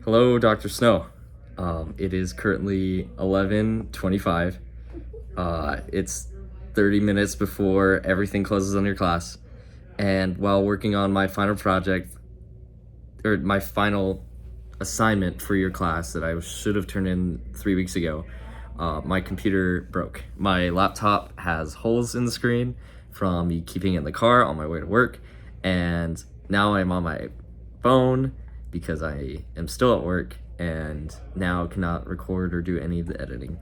Hello, Dr. Snow. It is currently 11:25. It's 30 minutes before everything closes on your class. And while working on my final project, or my final assignment for your class that I should have turned in 3 weeks ago, my computer broke. My laptop has holes in the screen from me keeping it in the car on my way to work. And now I'm on my phone because I am still at work and now cannot record or do any of the editing.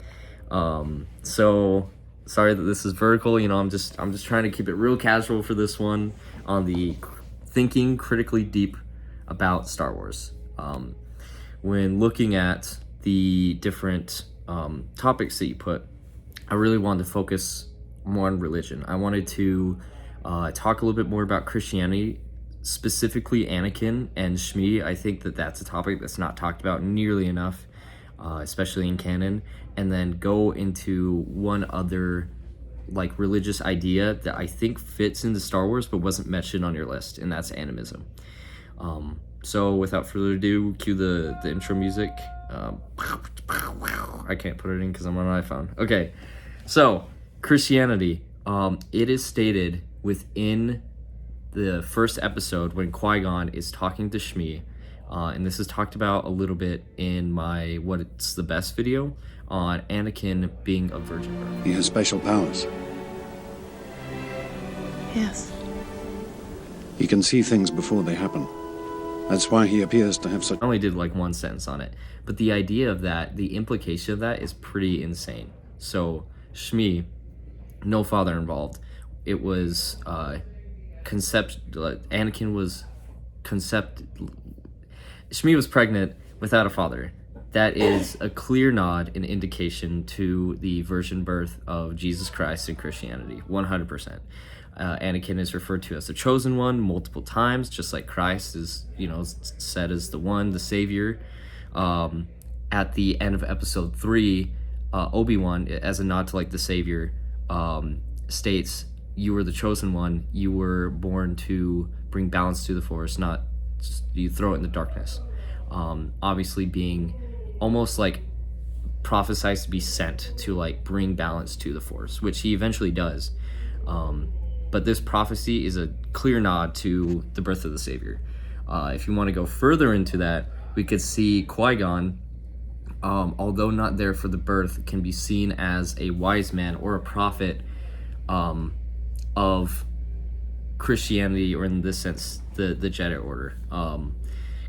So sorry that this is vertical. I'm just trying to keep it real casual for this one on the thinking critically deep about Star Wars. When looking at the different topics that you put, I really wanted to focus more on religion. I wanted to talk a little bit more about Christianity, specifically Anakin and Shmi. I think that that's a topic that's not talked about nearly enough, especially in canon, and then go into one other religious idea that I think fits into Star Wars but wasn't mentioned on your list, and that's animism. So without further ado, cue the intro music. I can't put it in because I'm on an iPhone. Okay, so Christianity. It is stated within the first episode when Qui-Gon is talking to Shmi, and this is talked about a little bit in my What's the Best video on Anakin being a virgin. He has special powers. Yes. He can see things before they happen. That's why he appears to have such... I only did one sentence on it, but the idea of that, the implication of that is pretty insane. So Shmi, no father involved. It was Anakin was Shmi was pregnant without a father. That is a clear nod and indication to the virgin birth of Jesus Christ in Christianity, 100%. Anakin is referred to as the chosen one multiple times, just like Christ is, said as the one, the savior. At the end of episode 3, Obi-Wan, as a nod to the savior, states, "You were the chosen one. You were born to bring balance to the Force, not just you throw it in the darkness." Obviously being almost prophesized to be sent to bring balance to the Force, which he eventually does. But this prophecy is a clear nod to the birth of the Savior. If you want to go further into that, we could see Qui-Gon, although not there for the birth, can be seen as a wise man or a prophet of Christianity, or in this sense, the Jedi Order.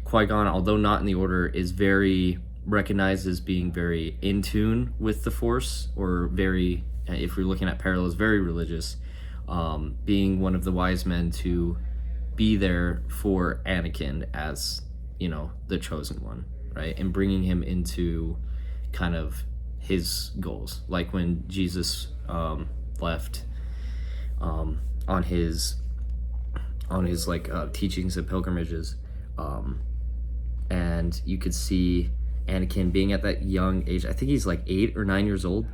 Qui-Gon, although not in the Order, is very recognized as being very in tune with the Force, or very, if we're looking at parallels, very religious, being one of the wise men to be there for Anakin as, the chosen one, right? And bringing him into kind of his goals. Like when Jesus left on his teachings and pilgrimages, and you could see Anakin being at that young age. I think he's 8 or 9 years old.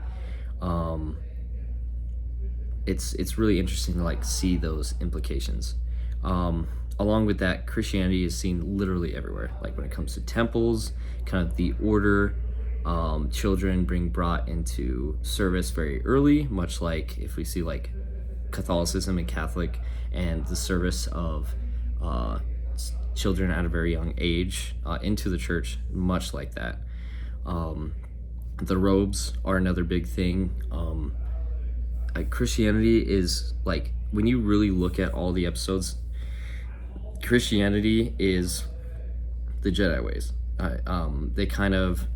It's really interesting to see those implications. Along with that, Christianity is seen literally everywhere. When it comes to temples, kind of the order, children being brought into service very early, much like if we see Catholicism and Catholic, and the service of children at a very young age into the church, much like that. The robes are another big thing. Christianity is when you really look at all the episodes, Christianity is the Jedi ways. They kind of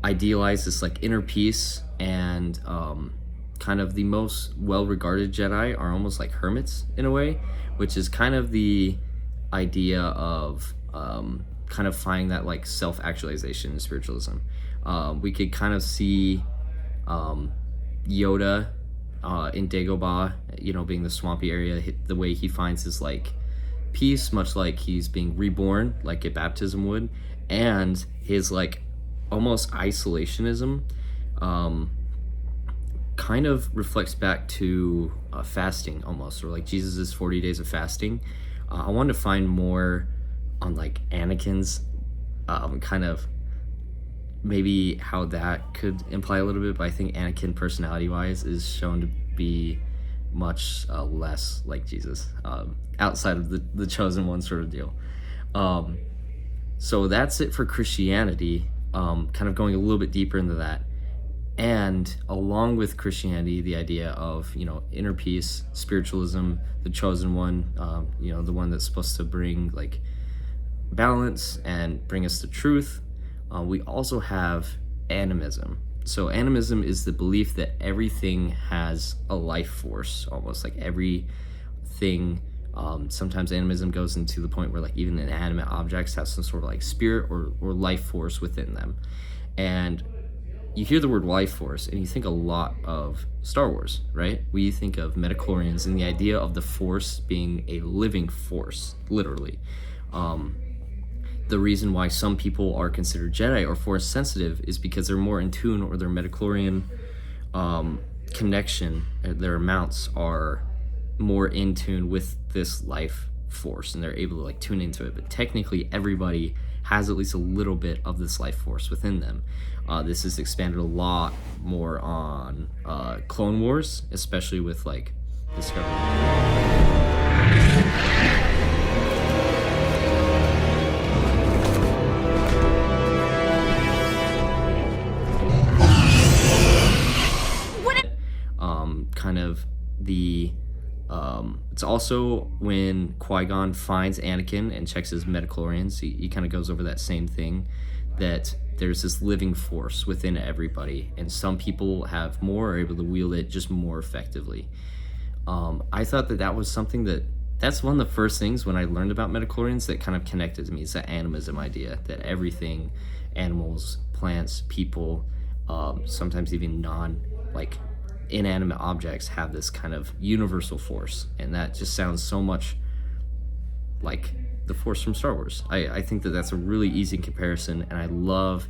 idealize this inner peace, and kind of the most well-regarded Jedi are almost like hermits in a way, which is kind of the idea of kind of finding that self-actualization in spiritualism. We could kind of see Yoda in Dagobah, being the swampy area, the way he finds his peace, much like he's being reborn, like a baptism would, and his almost isolationism kind of reflects back to fasting almost, or Jesus's 40 days of fasting. I wanted to find more on Anakin's kind of maybe how that could imply a little bit, but I think Anakin, personality-wise, is shown to be much less like Jesus, outside of the chosen one sort of deal. So that's it for Christianity, kind of going a little bit deeper into that. And along with Christianity, the idea of, inner peace, spiritualism, the chosen one, the one that's supposed to bring like balance and bring us to truth. We also have animism. So animism is the belief that everything has a life force, almost like everything. Sometimes animism goes into the point where like even inanimate objects have some sort of like spirit or life force within them. And you hear the word life force and you think a lot of Star Wars, right? We think of midichlorians and the idea of the force being a living force, literally. The reason why some people are considered Jedi or force sensitive is because they're more in tune, or their midichlorian connection, their amounts are more in tune with this life force, and they're able to like tune into it. But technically everybody has at least a little bit of this life force within them. This is expanded a lot more on Clone Wars, especially with like Discovery. Kind of the it's also when Qui-Gon finds Anakin and checks his midichlorians, he kind of goes over that same thing, that there's this living force within everybody, and some people have more, are able to wield it just more effectively. I thought that was something that's one of the first things when I learned about midichlorians that kind of connected to me. It's that animism idea that everything, animals, plants, people, sometimes even inanimate objects, have this kind of universal force, and that just sounds so much like the force from Star Wars. I think that that's a really easy comparison, and I love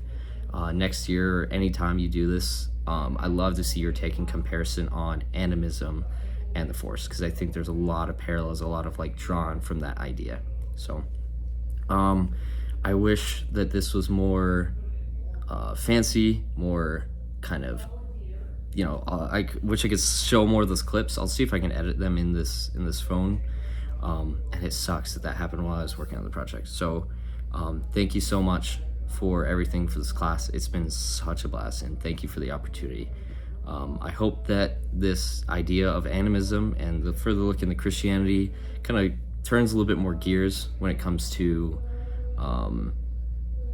next year or anytime you do this, I love to see your take and comparison on animism and the force, because I think there's a lot of parallels, a lot of like drawn from that idea. So I wish that this was more fancy, more kind of, I wish I could show more of those clips. I'll see if I can edit them in this phone. And it sucks that happened while I was working on the project. So thank you so much for everything for this class. It's been such a blast, and thank you for the opportunity. I hope that this idea of animism and the further look into Christianity kind of turns a little bit more gears when it comes to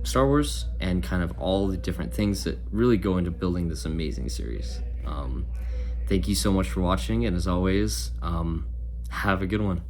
Star Wars and kind of all the different things that really go into building this amazing series. Thank you so much for watching, and as always, have a good one.